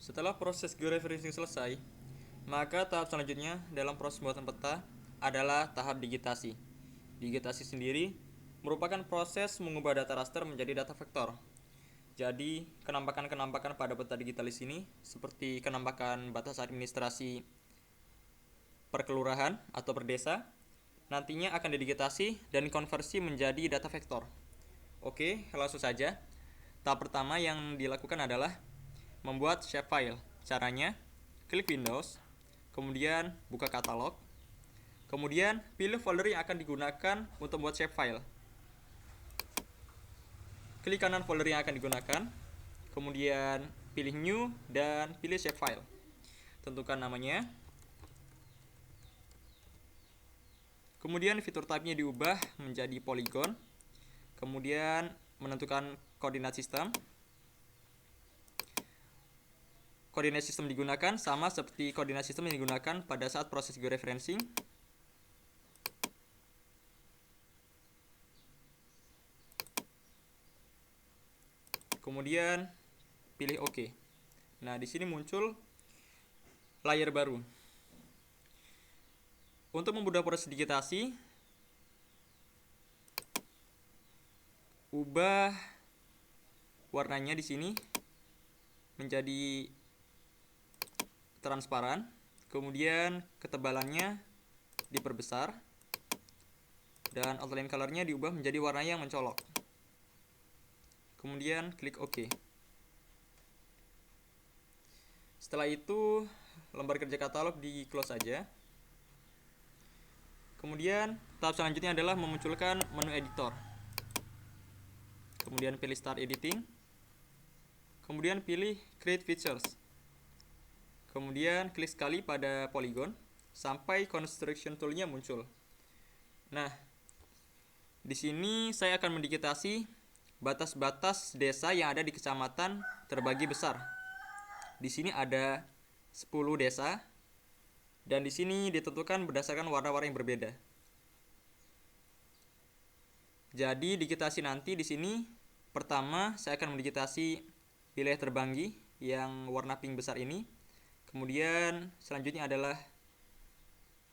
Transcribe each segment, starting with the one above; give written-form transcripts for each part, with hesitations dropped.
Setelah proses georeferencing selesai, maka tahap selanjutnya dalam proses pembuatan peta adalah tahap digitasi. Digitasi sendiri merupakan proses mengubah data raster menjadi data vektor. Jadi, kenampakan-kenampakan pada peta digital di sini seperti kenampakan batas administrasi per kelurahan atau per desa nantinya akan didigitasi dan dikonversi menjadi data vektor. Oke, langsung saja. Tahap pertama yang dilakukan adalah membuat shapefile. Caranya, klik Windows, kemudian buka katalog, kemudian pilih folder yang akan digunakan untuk membuat shapefile. Klik kanan folder yang akan digunakan, kemudian pilih New dan pilih shapefile. Tentukan namanya. Kemudian fitur type-nya diubah menjadi polygon. Kemudian menentukan koordinat sistem. Koordinat sistem digunakan sama seperti koordinat sistem yang digunakan pada saat proses georeferencing. Kemudian pilih OK. Nah, di sini muncul layar baru. Untuk memudahkan proses digitasi, ubah warnanya di sini menjadi transparan, kemudian ketebalannya diperbesar, dan outline colornya diubah menjadi warna yang mencolok. Kemudian klik OK. Setelah itu, lembar kerja katalog di close saja. Kemudian tahap selanjutnya adalah memunculkan menu editor. Kemudian pilih Start Editing. Kemudian pilih Create Features. Kemudian klik sekali pada polygon sampai construction tool-nya muncul. Nah, di sini saya akan mendigitasi batas-batas desa yang ada di kecamatan terbagi besar. Di sini ada 10 desa dan di sini ditentukan berdasarkan warna-warna yang berbeda. Jadi digitasi nanti di sini pertama saya akan mendigitasi wilayah Terbanggi yang warna pink besar ini. Kemudian selanjutnya adalah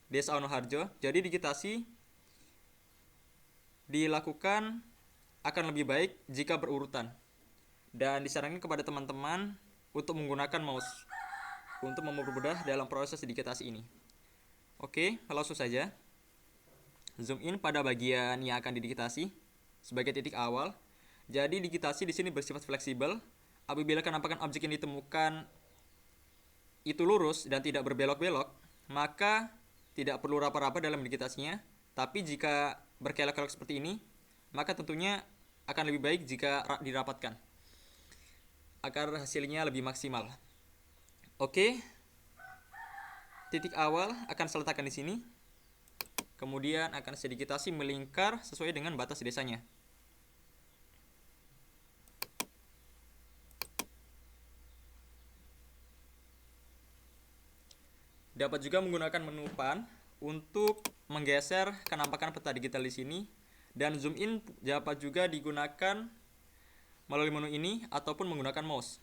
Desa Wonoharjo. Jadi digitasi dilakukan akan lebih baik jika berurutan. Dan disarankan kepada teman-teman untuk menggunakan mouse untuk mempermudah dalam proses digitasi ini. Oke, langsung saja. Zoom in pada bagian yang akan didigitasi sebagai titik awal. Jadi digitasi di sini bersifat fleksibel. Apabila kenampakan objek yang ditemukan itu lurus dan tidak berbelok-belok, maka tidak perlu raba-raba dalam digitasinya. Tapi jika berkelok-kelok seperti ini, maka tentunya akan lebih baik jika dirapatkan agar hasilnya lebih maksimal. Oke, titik awal akan saya letakkan di sini. Kemudian akan saya digitasi melingkar sesuai dengan batas desanya. Dapat juga menggunakan menu pan untuk menggeser kenampakan peta digital di sini, dan zoom in dapat juga digunakan melalui menu ini ataupun menggunakan mouse.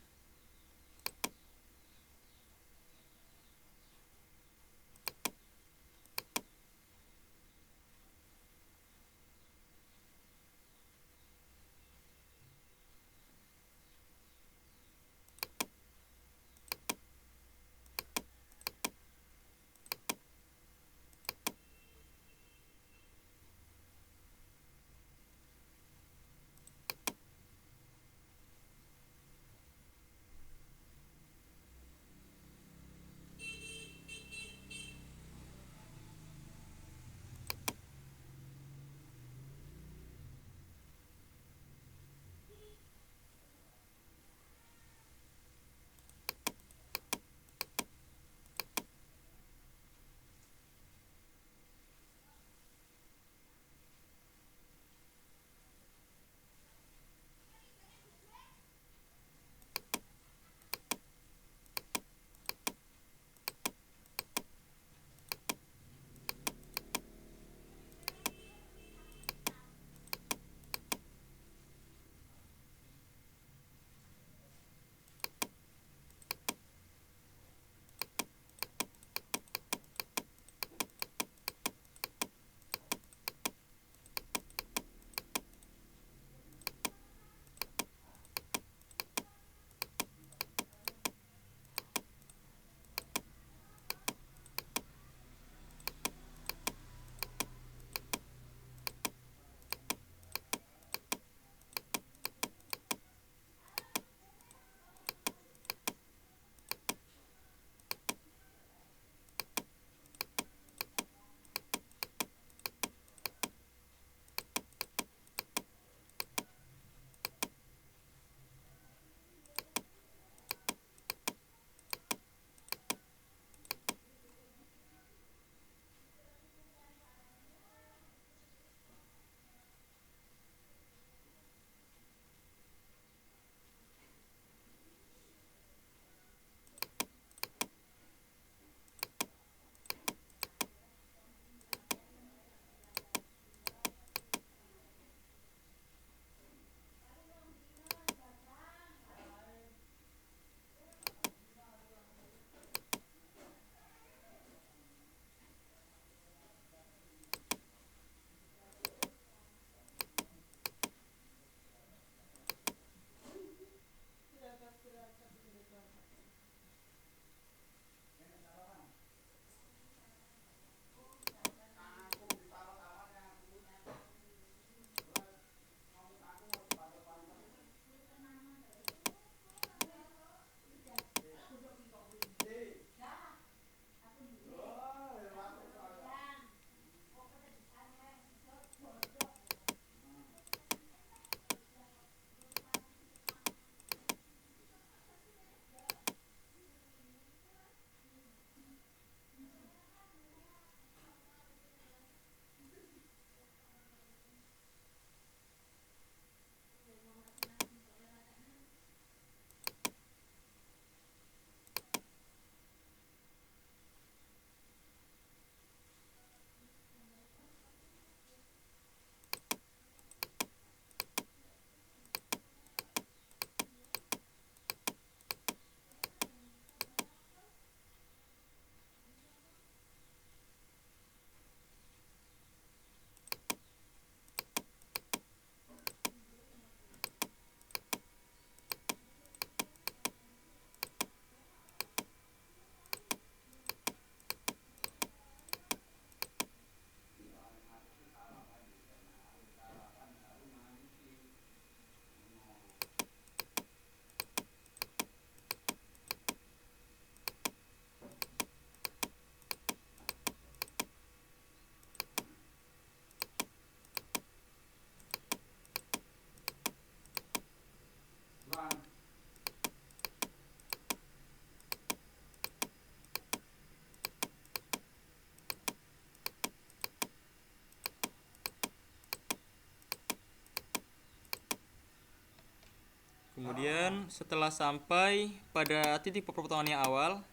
Kemudian setelah sampai pada titik pemotongan yang awal,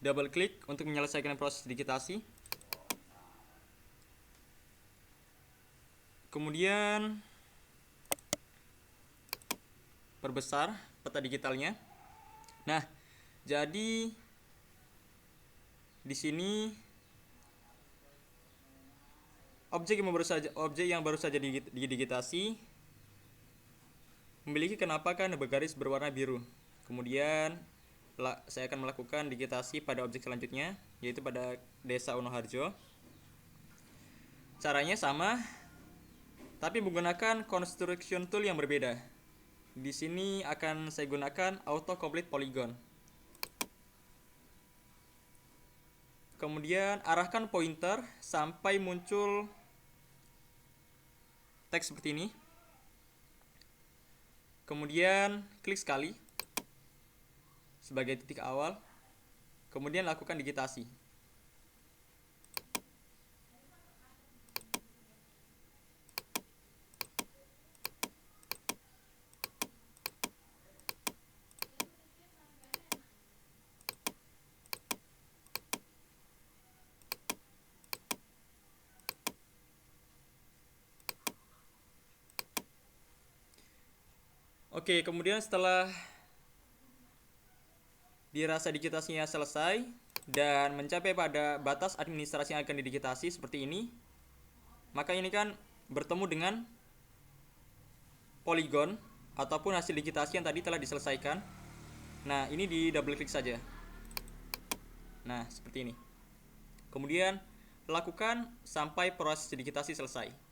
double klik untuk menyelesaikan proses digitasi. Kemudian perbesar peta digitalnya. Nah, jadi di sini objek yang baru saja didigitasi memiliki kenampakan bergaris berwarna biru. Kemudian saya akan melakukan digitasi pada objek selanjutnya, yaitu pada Desa Wonoharjo. Caranya sama, tapi menggunakan construction tool yang berbeda. Di sini akan saya gunakan auto complete polygon. Kemudian arahkan pointer sampai muncul teks seperti ini. Kemudian klik sekali sebagai titik awal. Kemudian lakukan digitasi. Oke, kemudian setelah dirasa digitasinya selesai dan mencapai pada batas administrasi yang akan didigitasi seperti ini, maka ini kan bertemu dengan polygon ataupun hasil digitasi yang tadi telah diselesaikan. Nah, ini di double klik saja. Nah, seperti ini. Kemudian lakukan sampai proses digitasi selesai.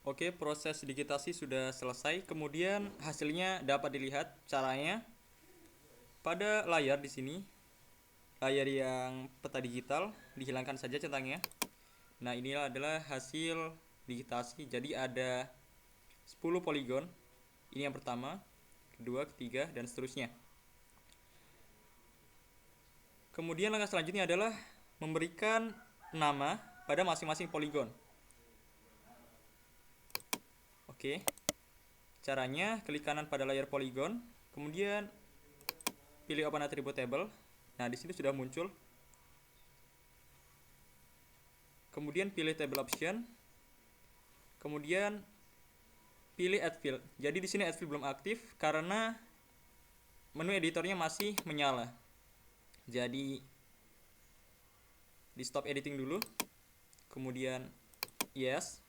Oke, proses digitasi sudah selesai. Kemudian hasilnya dapat dilihat caranya pada layar di sini. Layar yang peta digital dihilangkan saja centangnya. Nah, inilah adalah hasil digitasi. Jadi ada 10 poligon. Ini yang pertama, kedua, ketiga, dan seterusnya. Kemudian langkah selanjutnya adalah memberikan nama pada masing-masing poligon. Oke. Caranya klik kanan pada layar poligon, kemudian pilih open attribute table. Nah, di sini sudah muncul. Kemudian pilih table option. Kemudian pilih add field. Jadi di sini add field belum aktif karena menu editornya masih menyala. Jadi di stop editing dulu. Kemudian yes.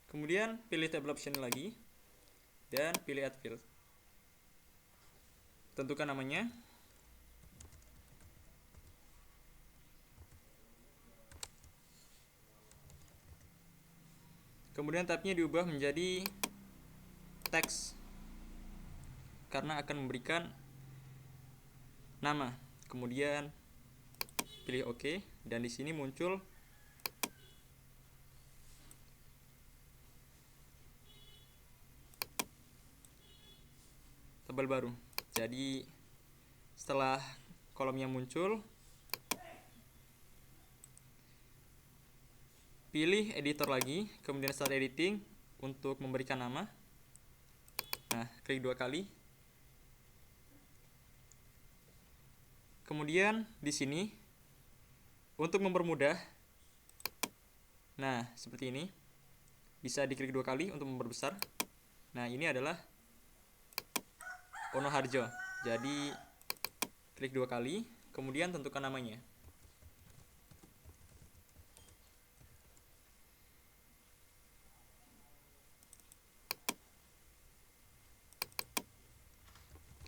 Kemudian pilih table option lagi dan pilih add field. Tentukan namanya. Kemudian tabnya diubah menjadi teks karena akan memberikan nama. Kemudian pilih OK dan di sini muncul tabel baru. Jadi setelah kolomnya muncul, pilih editor lagi, kemudian start editing untuk memberikan nama. Nah, klik 2 kali. Kemudian di sini untuk mempermudah, nah seperti ini, bisa diklik 2 kali untuk memperbesar. Nah, ini adalah Ono Harjo. Jadi klik 2 kali, kemudian tentukan namanya.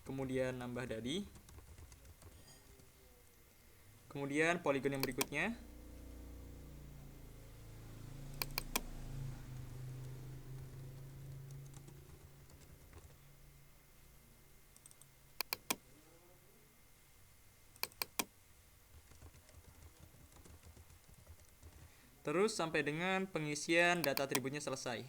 Kemudian nambah dadi. Kemudian poligon yang berikutnya. Terus sampai dengan pengisian data atributnya selesai.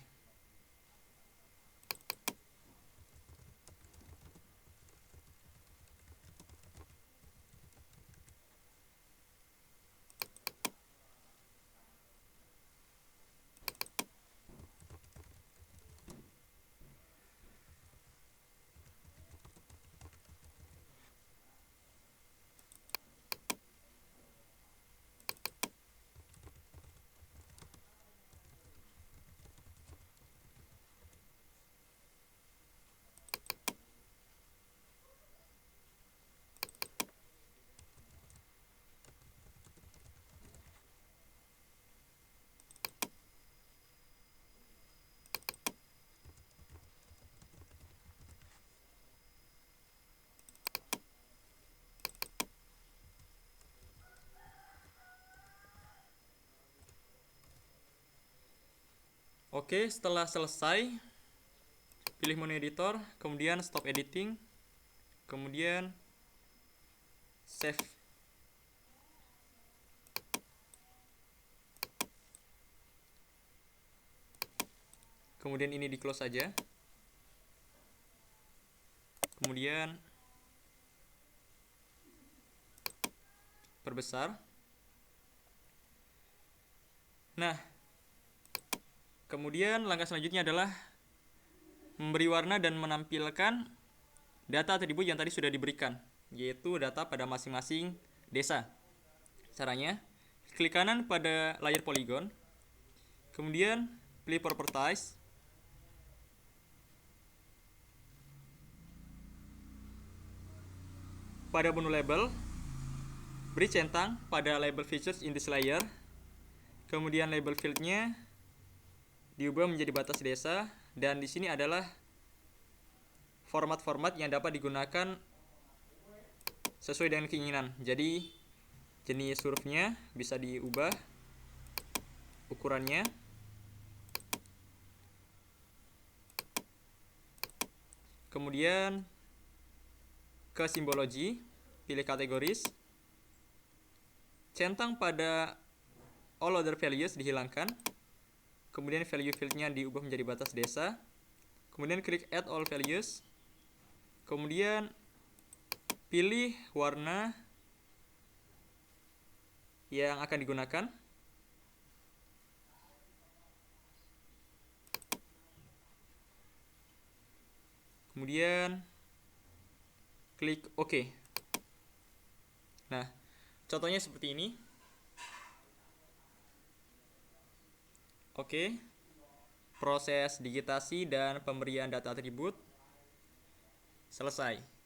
Oke, setelah selesai, pilih menu editor, kemudian stop editing, kemudian save. Kemudian ini di close saja. Kemudian perbesar. Nah, kemudian langkah selanjutnya adalah memberi warna dan menampilkan data atribut yang tadi sudah diberikan, yaitu data pada masing-masing desa. Caranya, klik kanan pada layar poligon, kemudian pilih properties, pada menu label, beri centang pada label features in this layer, kemudian label fieldnya diubah menjadi batas desa, dan di sini adalah format-format yang dapat digunakan sesuai dengan keinginan. Jadi jenis hurufnya bisa diubah, ukurannya, Kemudian ke simbologi, pilih kategoris. Centang pada all other values dihilangkan. Kemudian value fieldnya diubah menjadi batas desa. Kemudian klik add all values. Kemudian pilih warna yang akan digunakan. Kemudian klik OK. Nah, contohnya seperti ini. Oke. Proses digitasi dan pemberian data atribut selesai.